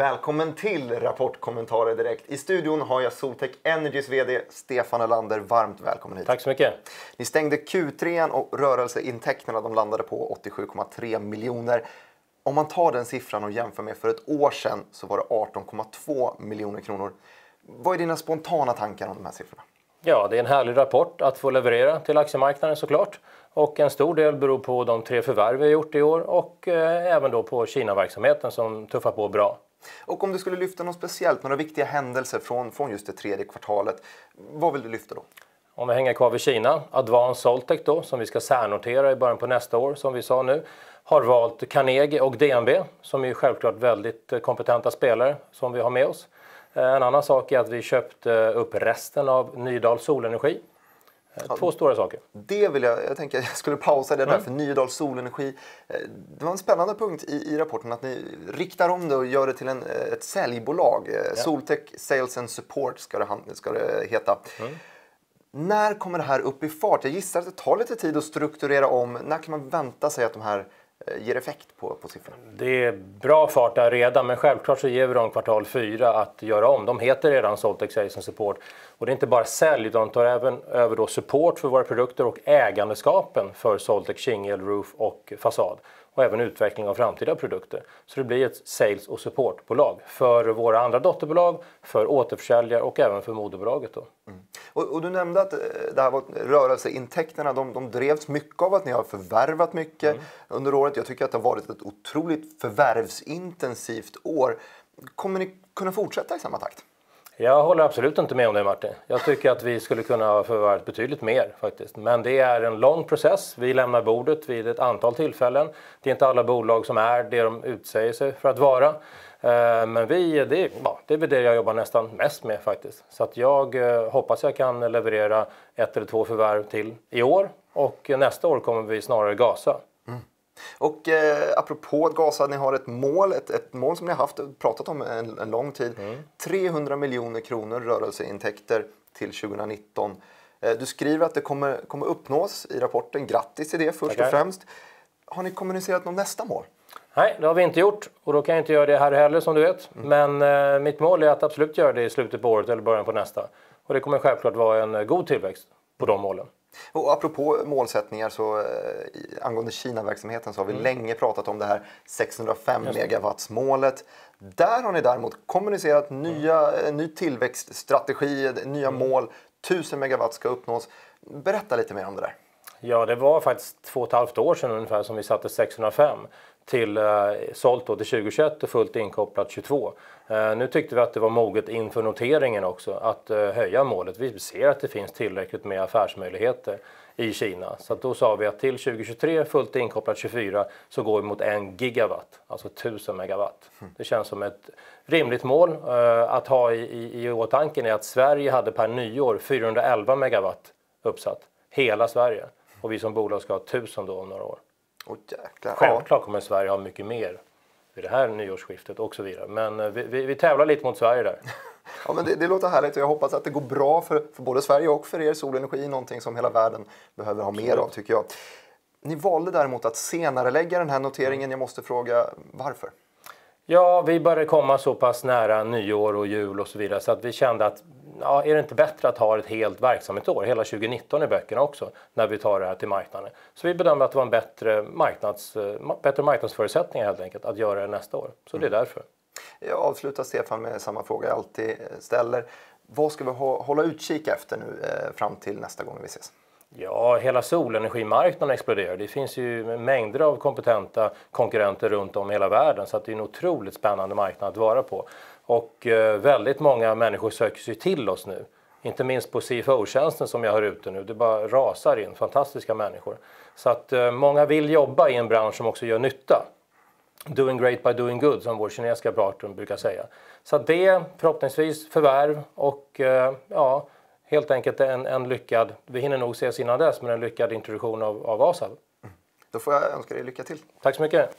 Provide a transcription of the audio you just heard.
Välkommen till Rapportkommentarer direkt. I studion har jag Soltech Energys vd Stefan Erlander. Varmt välkommen hit. Tack så mycket. Ni stängde Q3 och rörelseintäkterna de landade på 87,3 miljoner. Om man tar den siffran och jämför med för ett år sedan så var det 18,2 miljoner kronor. Vad är dina spontana tankar om de här siffrorna? Ja, det är en härlig rapport att få leverera till aktiemarknaden såklart. Och en stor del beror på de 3 förvärv vi har gjort i år och även då på Kina-verksamheten som tuffar på bra. Och om du skulle lyfta något speciellt, några viktiga händelser från just det tredje kvartalet, vad vill du lyfta då? Om vi hänger kvar vid Kina, Advanced Soltech då, som vi ska särnotera i början på nästa år som vi sa nu, har valt Carnegie och DNB som är självklart väldigt kompetenta spelare som vi har med oss. En annan sak är att vi köpte upp resten av Nydal Solenergi. 2 stora saker. Det vill jag tänker jag skulle pausa det där för Nydal Solenergi. Det var en spännande punkt i rapporten att ni riktar om det och gör det till ett säljbolag. Ja. Soltech Sales and Support ska det heta. När kommer det här upp i fart? Jag gissar att det tar lite tid att strukturera om. När kan man vänta sig att de här ger effekt på siffrorna? Det är bra fart där redan, men självklart så ger vi dem kvartal 4 att göra om. De heter redan Soltech Sales and Support. Och det är inte bara sälj, utan de tar även över då support för våra produkter och ägandeskapen för Soltech Shingle, Roof och Fasad. Och även utveckling av framtida produkter. Så det blir ett sales- och supportbolag för våra andra dotterbolag, för återförsäljare och även för moderbolaget då. Och du nämnde att det här var rörelseintäkterna, de drevs mycket av att ni har förvärvat mycket under året. Jag tycker att det har varit ett otroligt förvärvsintensivt år. Kommer ni kunna fortsätta i samma takt? Jag håller absolut inte med om det, Martin. Jag tycker att vi skulle kunna ha förvärvat betydligt mer faktiskt. Men det är en lång process. Vi lämnar bordet vid ett antal tillfällen. Det är inte alla bolag som är det de utsäger sig för att vara. Men det är väl det jag jobbar nästan mest med faktiskt. Så att jag hoppas jag kan leverera 1 eller 2 förvärv till i år. Och nästa år kommer vi snarare gasa. Och apropå att gasa, ni har ett mål som ni har pratat om en lång tid. 300 miljoner kronor rörelseintäkter till 2019. Du skriver att det kommer uppnås i rapporten. Grattis till det först och främst. Har ni kommunicerat någon nästa mål? Nej, det har vi inte gjort. Och då kan jag inte göra det här heller som du vet. Men mitt mål är att absolut göra det i slutet på året eller början på nästa. Och det kommer självklart vara en god tillväxt på de målen. Och apropå målsättningar så angående Kina-verksamheten så har vi länge pratat om det här 605 megawatts-målet. Där har ni däremot kommunicerat ny tillväxtstrategi, nya mål. 1000 megawatt ska uppnås. Berätta lite mer om det där. Ja, det var faktiskt 2,5 år sedan ungefär som vi satte 605 till sålt då till 2021 och fullt inkopplat 22. Nu tyckte vi att det var moget inför noteringen också att höja målet. Vi ser att det finns tillräckligt med affärsmöjligheter i Kina. Så att då sa vi att till 2023 fullt inkopplat 24 så går vi mot 1 gigawatt, alltså 1000 megawatt. Det känns som ett rimligt mål att ha i åtanke är att Sverige hade per nyår 411 megawatt uppsatt. Hela Sverige. Och vi som bolag ska ha 1000 då om några år. Självklart kommer Sverige ha mycket mer vid det här nyårsskiftet och så vidare. Men vi tävlar lite mot Sverige där. Ja, men det låter härligt och jag hoppas att det går bra för både Sverige och för er. Solenergi, någonting som hela världen behöver ha mer av tycker jag. Ni valde däremot att senarelägga den här noteringen. Jag måste fråga varför? Ja, vi började komma så pass nära nyår och jul och så vidare så att vi kände att är det inte bättre att ha ett helt verksamhetsår, hela 2019 i böckerna också, när vi tar det här till marknaden. Så vi bedömde att det var en bättre marknadsförutsättningar helt enkelt att göra det nästa år. Så det är därför. Jag avslutar Stefan med samma fråga jag alltid ställer. Vad ska vi hålla utkik efter nu fram till nästa gång vi ses? Ja, hela solenergimarknaden exploderar. Det finns ju mängder av kompetenta konkurrenter runt om i hela världen. Så att det är en otroligt spännande marknad att vara på. Och väldigt många människor söker sig till oss nu. Inte minst på CFO-tjänsten som jag har ute nu. Det bara rasar in fantastiska människor. Så att många vill jobba i en bransch som också gör nytta. Doing great by doing good som vår kinesiska partner brukar säga. Så att det förhoppningsvis förvärv och helt enkelt en lyckad, vi hinner nog ses innan dess, men en lyckad introduktion av ASAB. Då får jag önska dig lycka till. Tack så mycket.